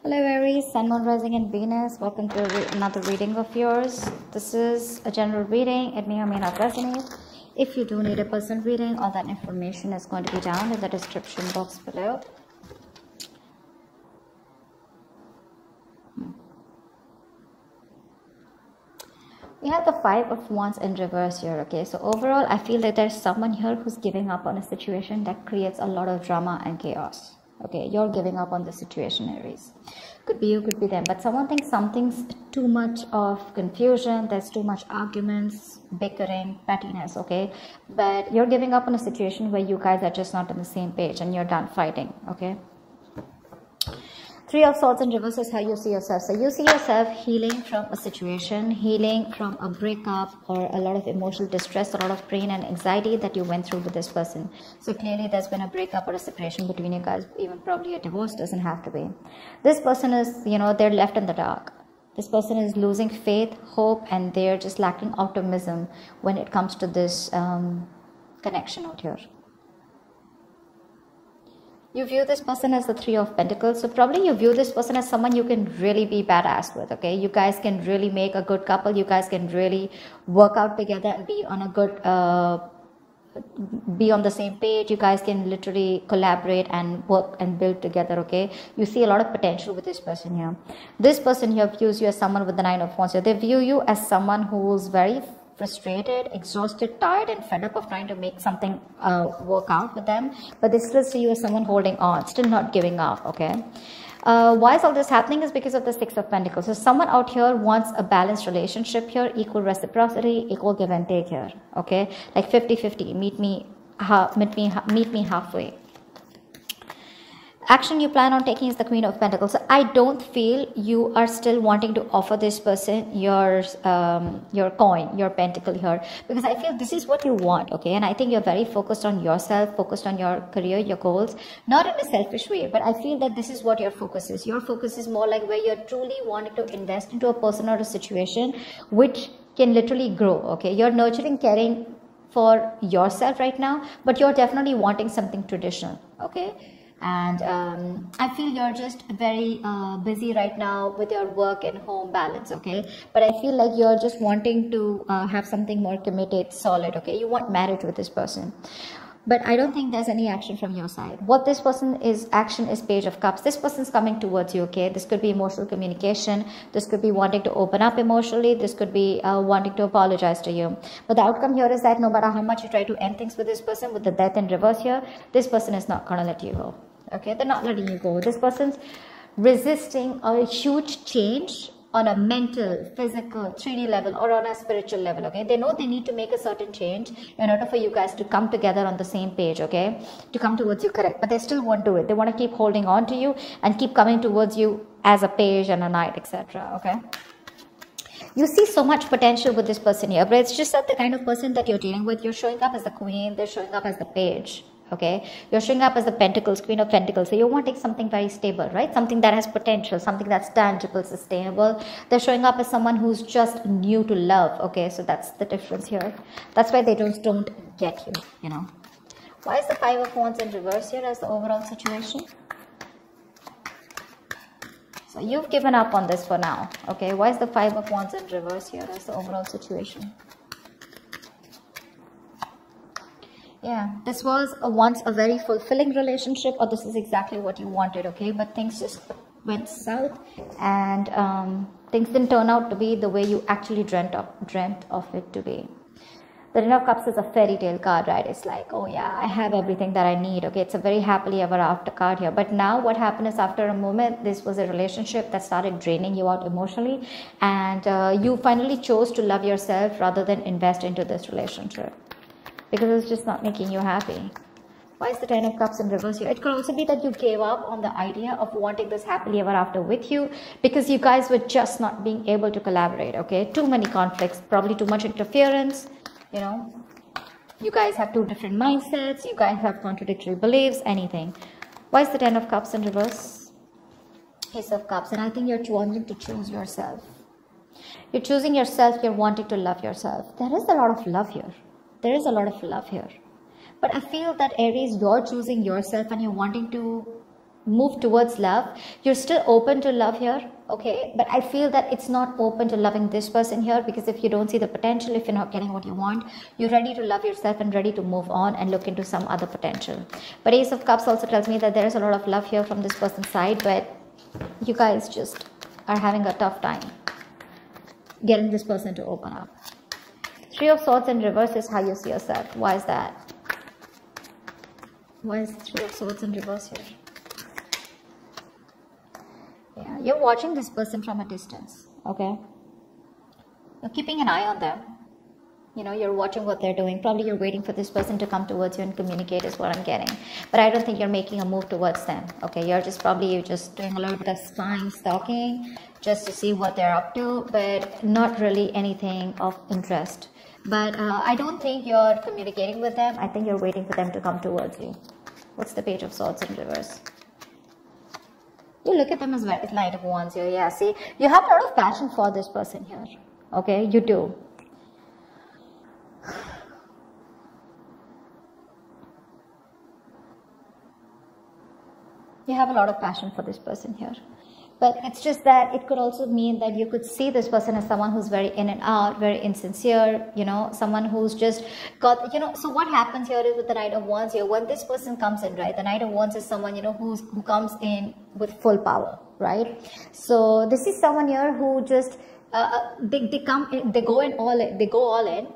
Hello Aries, Sun, Moon, Rising and Venus. Welcome to another reading of yours. This is a general reading. It may or may not resonate. If you do need a personal reading, all that information is going to be down in the description box below. We have the Five of Wands in reverse here, okay? So overall, I feel that there's someone here who's giving up on a situation that creates a lot of drama and chaos. Okay, you're giving up on the situation, Aries. Could be you, could be them. But someone thinks something's too much of confusion. There's too much arguments, bickering, pettiness, okay? But you're giving up on a situation where you guys are just not on the same page and you're done fighting, okay? Three of Swords in reverse is how you see yourself. So you see yourself healing from a situation, healing from a breakup or a lot of emotional distress, a lot of pain and anxiety that you went through with this person. So clearly there's been a breakup or a separation between you guys, even probably a divorce, doesn't have to be. This person is, they're left in the dark. This person is losing faith, hope, and they're just lacking optimism when it comes to this connection out here. You view this person as the Three of Pentacles. So probably you view this person as someone you can really be badass with, okay? You guys can really make a good couple. You guys can really work out together and be on a good, be on the same page. You guys can literally collaborate and work and build together, okay? You see a lot of potential with this person here. This person here views you as someone with the Nine of Wands. So they view you as someone who's very frustrated, exhausted, tired and fed up of trying to make something work out with them, but they still see you as someone holding on, still not giving up, okay? Why is all this happening is because of the Six of Pentacles. So someone out here wants a balanced relationship here, equal reciprocity, equal give and take here, okay? Like 50-50, meet me halfway. Action you plan on taking is the Queen of Pentacles. So I don't feel you are still wanting to offer this person your coin, your pentacle here, because I feel this is what you want, okay? And I think you're very focused on yourself, focused on your career, your goals, not in a selfish way, but I feel that this is what your focus is. Your focus is more like where you're truly wanting to invest into a person or a situation which can literally grow, okay? You're nurturing, caring for yourself right now, but you're definitely wanting something traditional, okay? And I feel you're just very busy right now with your work and home balance, okay? But I feel like you're just wanting to have something more committed, solid, okay? You want marriage with this person. But I don't think there's any action from your side. What this person is, action is Page of Cups. This person's coming towards you, okay? This could be emotional communication. This could be wanting to open up emotionally. This could be wanting to apologize to you. But the outcome here is that no matter how much you try to end things with this person, with the Death in reverse here, this person is not going to let you go. Okay, they're not letting you go. This person's resisting a huge change on a mental, physical, 3D level or on a spiritual level, okay? They know they need to make a certain change in order for you guys to come together on the same page, okay? To come towards you, correct? But they still won't do it. They want to keep holding on to you and keep coming towards you as a page and a knight, etc., okay? You see so much potential with this person here, but it's just that the kind of person that you're dealing with, you're showing up as the queen, they're showing up as the page. Okay, you're showing up as the Pentacles, Queen of Pentacles. So you're wanting something very stable, right? Something that has potential, something that's tangible, sustainable. They're showing up as someone who's just new to love. Okay, so that's the difference here. That's why they don't get you, you know. Why is the Five of Wands in reverse here as the overall situation? So you've given up on this for now. Okay, why is the Five of Wands in reverse here as the overall situation? Yeah, this was once a very fulfilling relationship, or this is exactly what you wanted, okay? But things just went south and things didn't turn out to be the way you actually dreamt of it to be. The Ten of Cups is a fairy tale card, right? It's like, oh yeah, I have everything that I need, okay? It's a very happily ever after card here. But now what happened is after a moment, this was a relationship that started draining you out emotionally, and you finally chose to love yourself rather than invest into this relationship, because it's just not making you happy. Why is the Ten of Cups in reverse here? It could also be that you gave up on the idea of wanting this happily ever after with you because you guys were just not being able to collaborate, okay? Too many conflicts, probably too much interference, you know? You guys have two different mindsets, you guys have contradictory beliefs, anything. Why is the Ten of Cups in reverse? Ace of Cups, and I think you're wanting to choose yourself. You're choosing yourself, you're wanting to love yourself. There is a lot of love here. There is a lot of love here. But I feel that Aries, you're choosing yourself and you're wanting to move towards love. You're still open to love here, okay? But I feel that it's not open to loving this person here, because if you don't see the potential, if you're not getting what you want, you're ready to love yourself and ready to move on and look into some other potential. But Ace of Cups also tells me that there is a lot of love here from this person's side, but you guys just are having a tough time getting this person to open up. Three of Swords in reverse is how you see yourself. Why is that? Why is Three of Swords in reverse here? Yeah, you're watching this person from a distance, okay? You're keeping an eye on them. You know, you're watching what they're doing. Probably you're waiting for this person to come towards you and communicate is what I'm getting. But I don't think you're making a move towards them, okay? You're just doing a little bit of spying, stalking, just to see what they're up to, but not really anything of interest. But I don't think you're communicating with them. I think you're waiting for them to come towards you. What's the Page of Swords in reverse? You look at them as well. It's Knight of Wands here. Yeah, see, you have a lot of passion for this person here. Okay, you do. You have a lot of passion for this person here. But it's just that it could also mean that you could see this person as someone who's very in and out, very insincere, you know, someone who's just got, you know, so what happens here is with the Knight of Wands here, when this person comes in, right, the Knight of Wands is someone, you know, who comes in with full power, right? So this is someone here who just, they come in, they go all in,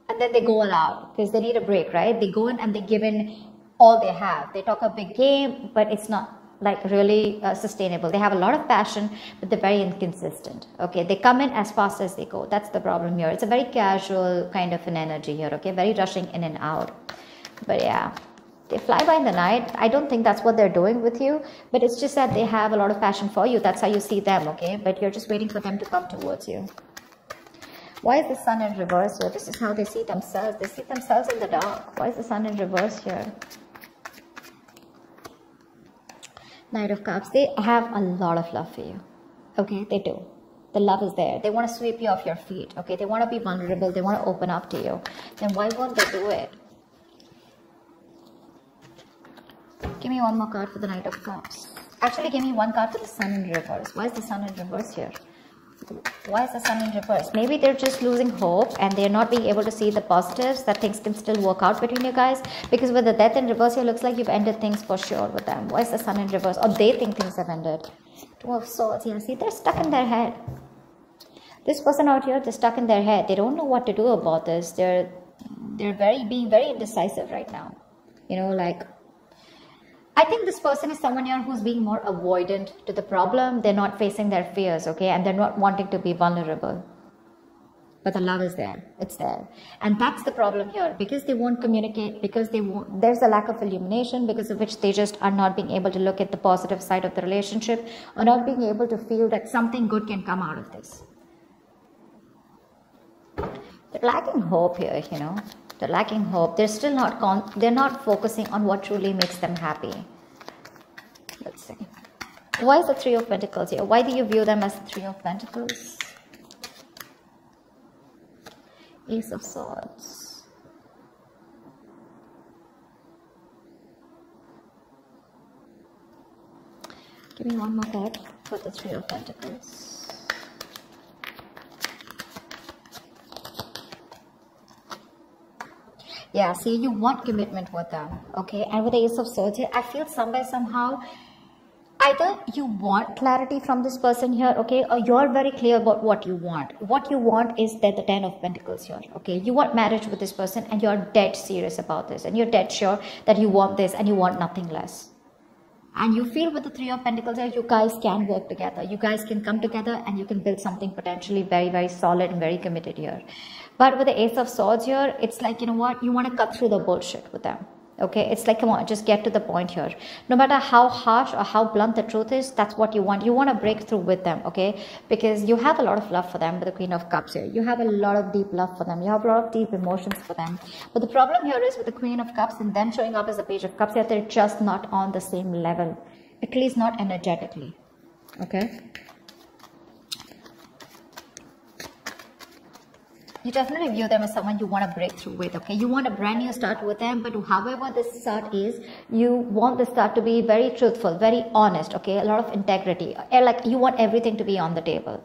and then they go all out, because they need a break, right? They go in and they give in all they have. They talk a big game, but it's not like really sustainable. They have a lot of passion, but they're very inconsistent. Okay, they come in as fast as they go. That's the problem here. It's a very casual kind of an energy here. Okay, very rushing in and out. But yeah, they fly by in the night. I don't think that's what they're doing with you, but it's just that they have a lot of passion for you. That's how you see them. Okay, but you're just waiting for them to come towards you. Why is the Sun in reverse here? This is how they see themselves. They see themselves in the dark. Why is the Sun in reverse here? Knight of Cups. They have a lot of love for you. Okay, they do. The love is there. They want to sweep you off your feet. Okay, they want to be vulnerable. They want to open up to you. Then why won't they do it? Give me one more card for the Knight of Cups. Actually, give me one card for the Sun in reverse. Why is the Sun in reverse here? Why is the Sun in reverse? Maybe they're just losing hope and they're not being able to see the positives, that things can still work out between you guys. Because with the Death in reverse here, looks like you've ended things for sure with them. Why is the Sun in reverse? Or they think things have ended. Two of Swords. Yeah, see, they're stuck in their head. This person out here, they're stuck in their head. They don't know what to do about this. They're being very indecisive right now. You know, like, I think this person is someone here who's being more avoidant to the problem. They're not facing their fears, okay? And they're not wanting to be vulnerable. But the love is there. It's there. And that's the problem here. Because they won't communicate, because there's a lack of illumination, because of which they just are not being able to look at the positive side of the relationship, or not being able to feel that something good can come out of this. They're lacking hope here, you know. They're lacking hope. They're still not, they're not focusing on what truly makes them happy. Let's see. Why is the Three of Pentacles here? Why do you view them as the Three of Pentacles? Ace of Swords. Give me one more card for the Three of Pentacles. Yeah, see, you want commitment with them, okay? And with the Ace of Swords here, I feel somehow, either you want clarity from this person here, okay? Or you're very clear about what you want. What you want is that the Ten of Pentacles here, okay? You want marriage with this person and you're dead serious about this. And you're dead sure that you want this and you want nothing less. And you feel with the Three of Pentacles here, you guys can work together. You guys can come together and you can build something potentially very, very solid and very committed here. But with the Ace of Swords here, it's like, you know what? You want to cut through the bullshit with them. Okay? It's like, come on, just get to the point here. No matter how harsh or how blunt the truth is, that's what you want. You want to break through with them, okay? Because you have a lot of love for them with the Queen of Cups here. You have a lot of deep love for them. You have a lot of deep emotions for them. But the problem here is with the Queen of Cups and them showing up as the Page of Cups here, they're just not on the same level. At least not energetically. Okay? You definitely view them as someone you want to break through with, okay? You want a brand new start with them, but however this start is, you want the start to be very truthful, very honest, okay? A lot of integrity. Like you want everything to be on the table.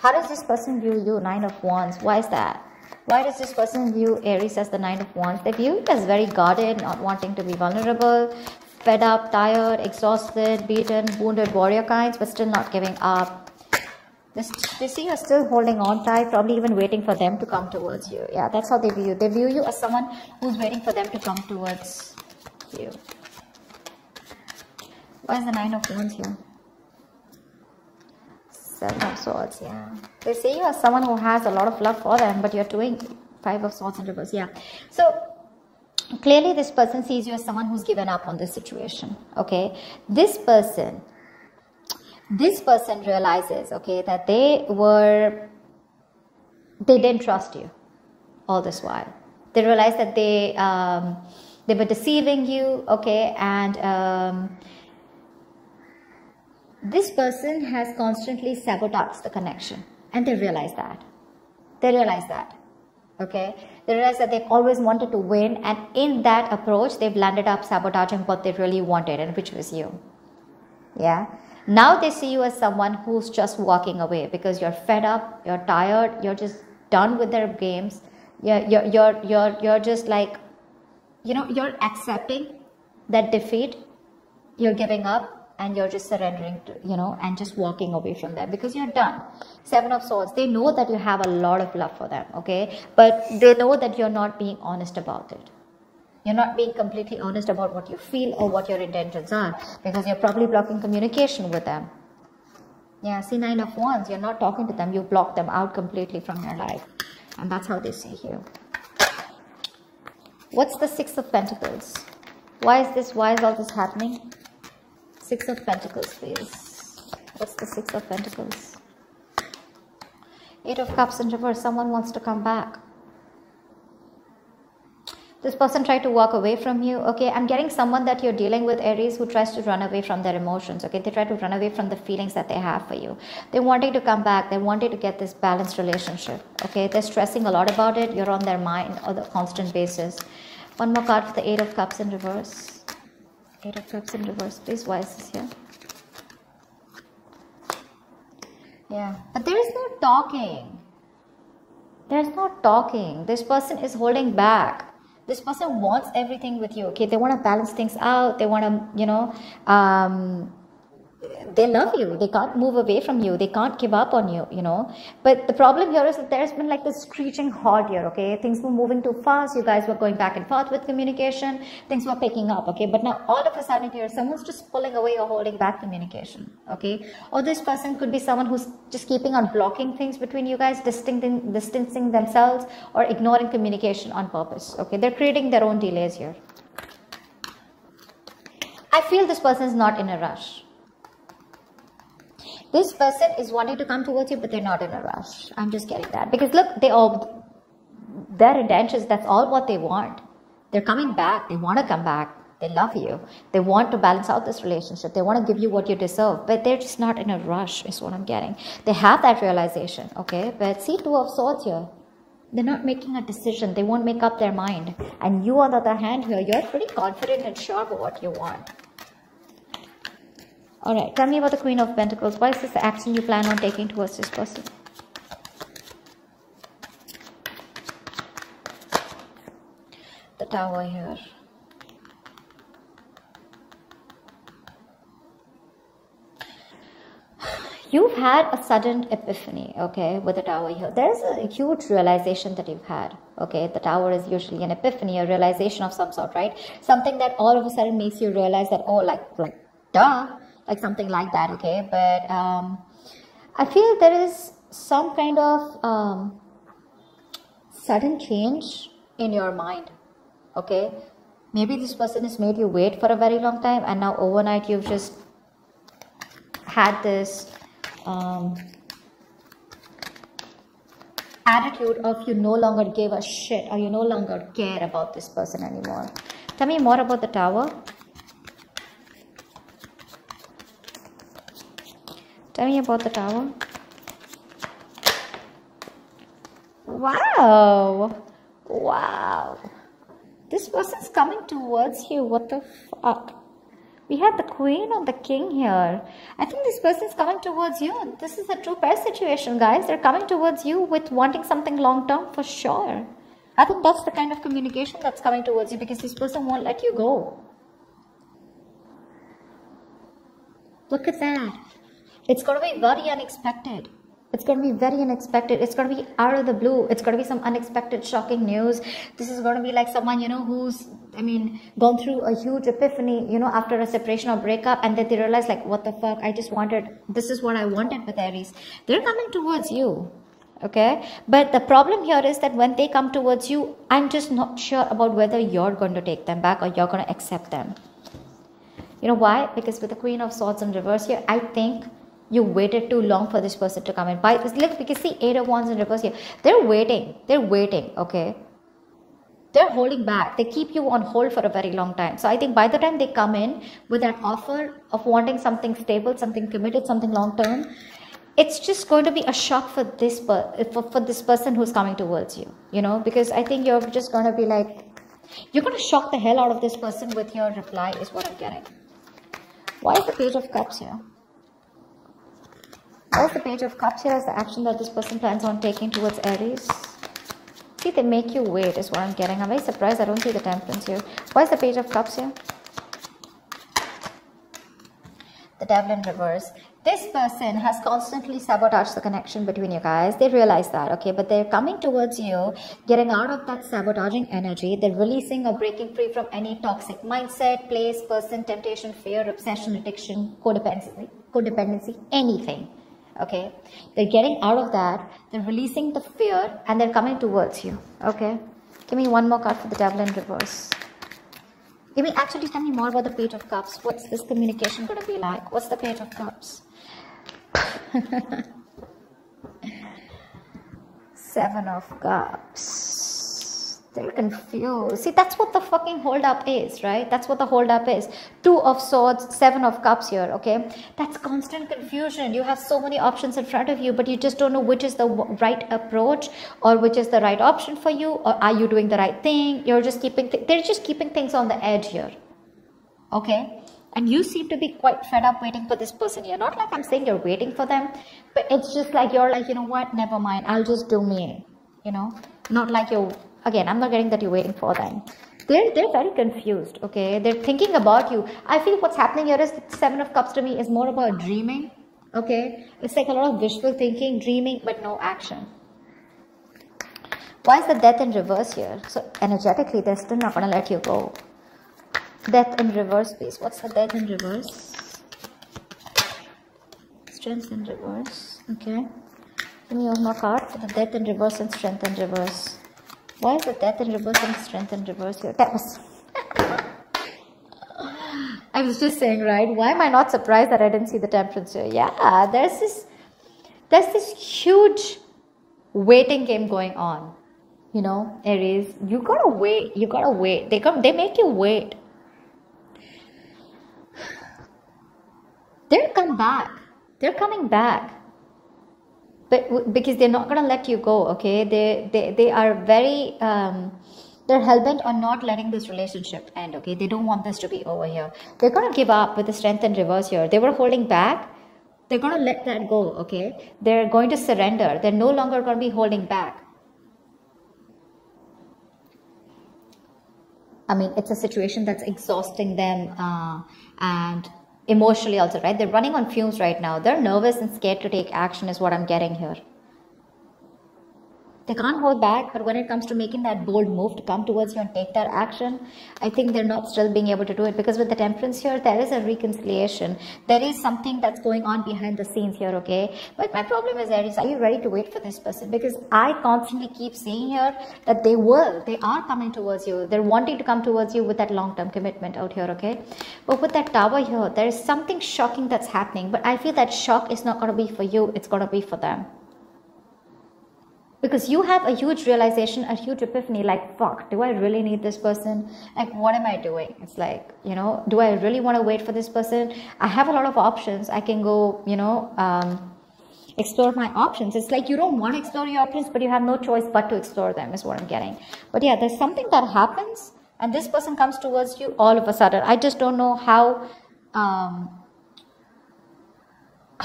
How does this person view you? 9 of Wands. Why is that? Why does this person view Aries as the 9 of Wands? They view it as very guarded, not wanting to be vulnerable, fed up, tired, exhausted, beaten, wounded warrior kinds, but still not giving up. They see you're still holding on tight, probably even waiting for them to come towards you. Yeah, that's how they view you. They view you as someone who's waiting for them to come towards you. Why is the 9 of Wands here? 7 of Swords, yeah. They see you as someone who has a lot of love for them, but you're doing 5 of Swords in reverse, yeah. So, clearly this person sees you as someone who's given up on this situation, okay? This person realizes, okay, that they didn't trust you all this while. They realized that they were deceiving you, okay, and this person has constantly sabotaged the connection, and they realize that. Okay, they realize that they've always wanted to win, and in that approach, they've landed up sabotaging what they really wanted, and which was you. Yeah. Now they see you as someone who's just walking away because you're fed up, you're tired, you're just done with their games. You're just like, you know, you're accepting that defeat, you're giving up, and you're just surrendering to, you know, and just walking away from them because you're done. 7 of Swords, they know that you have a lot of love for them, okay? But they know that you're not being honest about it. You're not being completely honest about what you feel or what your intentions are because you're probably blocking communication with them. Yeah, see 9 of Wands, you're not talking to them. You block them out completely from your life. And that's how they see you. What's the 6 of Pentacles? Why is all this happening? 6 of Pentacles, please. What's the 6 of Pentacles? 8 of Cups in reverse. Someone wants to come back. This person tried to walk away from you, okay? I'm getting someone that you're dealing with, Aries, who tries to run away from their emotions, okay? They try to run away from the feelings that they have for you. They're wanting to come back. They're wanting to get this balanced relationship, okay? They're stressing a lot about it. You're on their mind on a constant basis. One more card for the 8 of Cups in reverse. 8 of Cups in reverse, please. Why is this here? Yeah, but there is no talking. There's no talking. This person is holding back. This person wants everything with you, okay? They want to balance things out. They want to, you know, they love you. They can't move away from you. They can't give up on you, you know. But the problem here is that there's been like this screeching halt here, okay? Things were moving too fast. You guys were going back and forth with communication. Things were picking up, okay? But now all of a sudden here, someone's just pulling away or holding back communication, okay? Or this person could be someone who's just keeping on blocking things between you guys, distancing themselves or ignoring communication on purpose, okay? They're creating their own delays here. I feel this person is not in a rush. This person is wanting to come towards you, but they're not in a rush. I'm just getting that. Because look, their intentions, that's all what they want. They're coming back. They want to come back. They love you. They want to balance out this relationship. They want to give you what you deserve. But they're just not in a rush is what I'm getting. They have that realization, okay? But see 2 of Swords here. They're not making a decision. They won't make up their mind. And you, on the other hand here, you're pretty confident and sure about what you want. Alright, tell me about the Queen of Pentacles. What is this action you plan on taking towards this person? The Tower here. You've had a sudden epiphany, okay, with the Tower here. There's a huge realization that you've had, okay? The Tower is usually an epiphany, a realization of some sort, right? Something that all of a sudden makes you realize that, oh, like duh. Like something like that, okay? But I feel there is some kind of sudden change in your mind, okay? Maybe this person has made you wait for a very long time, and now overnight you've just had this attitude of you no longer give a shit, or you no longer care about this person anymore. Tell me more about the Tower. Tell me about the Tower. Wow. Wow. This person's coming towards you. What the fuck? We have the Queen and the King here. I think this person's coming towards you. This is a true pair situation, guys. They're coming towards you with wanting something long-term for sure. I think that's the kind of communication that's coming towards you, because this person won't let you go. Look at that. It's going to be very unexpected. It's going to be very unexpected. It's going to be out of the blue. It's going to be some unexpected, shocking news. This is going to be like someone, you know, who's, I mean, gone through a huge epiphany, you know, after a separation or breakup. And then they realize, like, what the fuck? I just wanted, this is what I wanted with Aries. They're coming towards you. Okay. But the problem here is that when they come towards you, I'm just not sure about whether you're going to take them back or you're going to accept them. You know why? Because with the Queen of Swords in reverse here, I think you waited too long for this person to come in. Look, because see, 8 of Wands in reverse here. They're waiting. They're waiting, okay? They're holding back. They keep you on hold for a very long time. So I think by the time they come in with that offer of wanting something stable, something committed, something long-term, it's just going to be a shock for this person who's coming towards you, you know? Because I think you're just going to be like, you're going to shock the hell out of this person with your reply is what I'm getting. Why is the Page of Cups here? Why is the Page of Cups here as the action that this person plans on taking towards Aries? See, they make you wait is what I'm getting. I'm very surprised I don't see the Temperance here. Why is the Page of Cups here? The Devil in reverse. This person has constantly sabotaged the connection between you guys. They realize that, okay? But they're coming towards you, getting out of that sabotaging energy. They're releasing or breaking free from any toxic mindset, place, person, temptation, fear, obsession, addiction, codependency, anything. Okay, they're getting out of that, they're releasing the fear, and they're coming towards you. Okay, give me one more card for the Devil in reverse. Actually tell me more about the Page of Cups. What's this communication going to be like? What's the Page of Cups? 7 of Cups. They're confused. See, that's what the fucking hold up is, right? That's what the hold up is. 2 of Swords, 7 of Cups here, okay? That's constant confusion. You have so many options in front of you, but you just don't know which is the right approach or which is the right option for you, or are you doing the right thing? You're just keeping, they're just keeping things on the edge here, okay? And you seem to be quite fed up waiting for this person here. Not like I'm saying you're waiting for them, but it's just like you're like, you know what, never mind, I'll just do me, you know? Not like you're, again, I'm not getting that you're waiting for them. They're very confused, okay? They're thinking about you. I feel what's happening here is the 7 of Cups to me is more about dreaming, okay? It's like a lot of wishful thinking, dreaming, but no action. Why is the Death in reverse here? So energetically, they're still not going to let you go. Death in reverse, please. What's the Death in reverse? Strength in reverse, okay? Give me one more card for the Death in reverse and Strength in reverse. Why is the Death in reverse and Strength in reverse here? That was... I was just saying, right? Why am I not surprised that I didn't see the Temperance here? Yeah, there's this huge waiting game going on. You know, Aries, you gotta wait. You gotta wait. They make you wait. They'll come back. They're coming back. But because they're not going to let you go, okay? They are very, they're hell-bent on not letting this relationship end, okay? They don't want this to be over here. They're going to give up with the Strength in reverse here. They were holding back. They're going to let that go, okay? They're going to surrender. They're no longer going to be holding back. I mean, it's a situation that's exhausting them and emotionally also, right? They're running on fumes right now. They're nervous and scared to take action is what I'm getting here. They can't hold back, but when it comes to making that bold move to come towards you and take that action, I think they're not still being able to do it, because with the Temperance here, there is a reconciliation. There is something that's going on behind the scenes here, okay? But my problem is, Aries, are you ready to wait for this person? Because I constantly keep seeing here that they are coming towards you. They're wanting to come towards you with that long-term commitment out here, okay? But with that Tower here, there is something shocking that's happening, but I feel that shock is not going to be for you, it's going to be for them. Because you have a huge realization, a huge epiphany, like, fuck, do I really need this person? Like, what am I doing? It's like, you know, do I really want to wait for this person? I have a lot of options. I can go, you know, explore my options. It's like you don't want to explore your options, but you have no choice but to explore them, is what I'm getting. But yeah, there's something that happens, and this person comes towards you all of a sudden. I just don't know how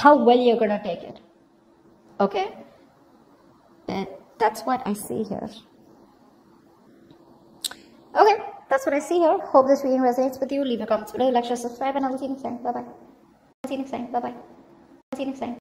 well you're gonna take it. Okay, that's what I see here. Okay, that's what I see here. Hope this reading resonates with you. Leave your comments below, like, share, subscribe, and I will see you next time. Bye bye. See you next time. Bye bye. See you next time.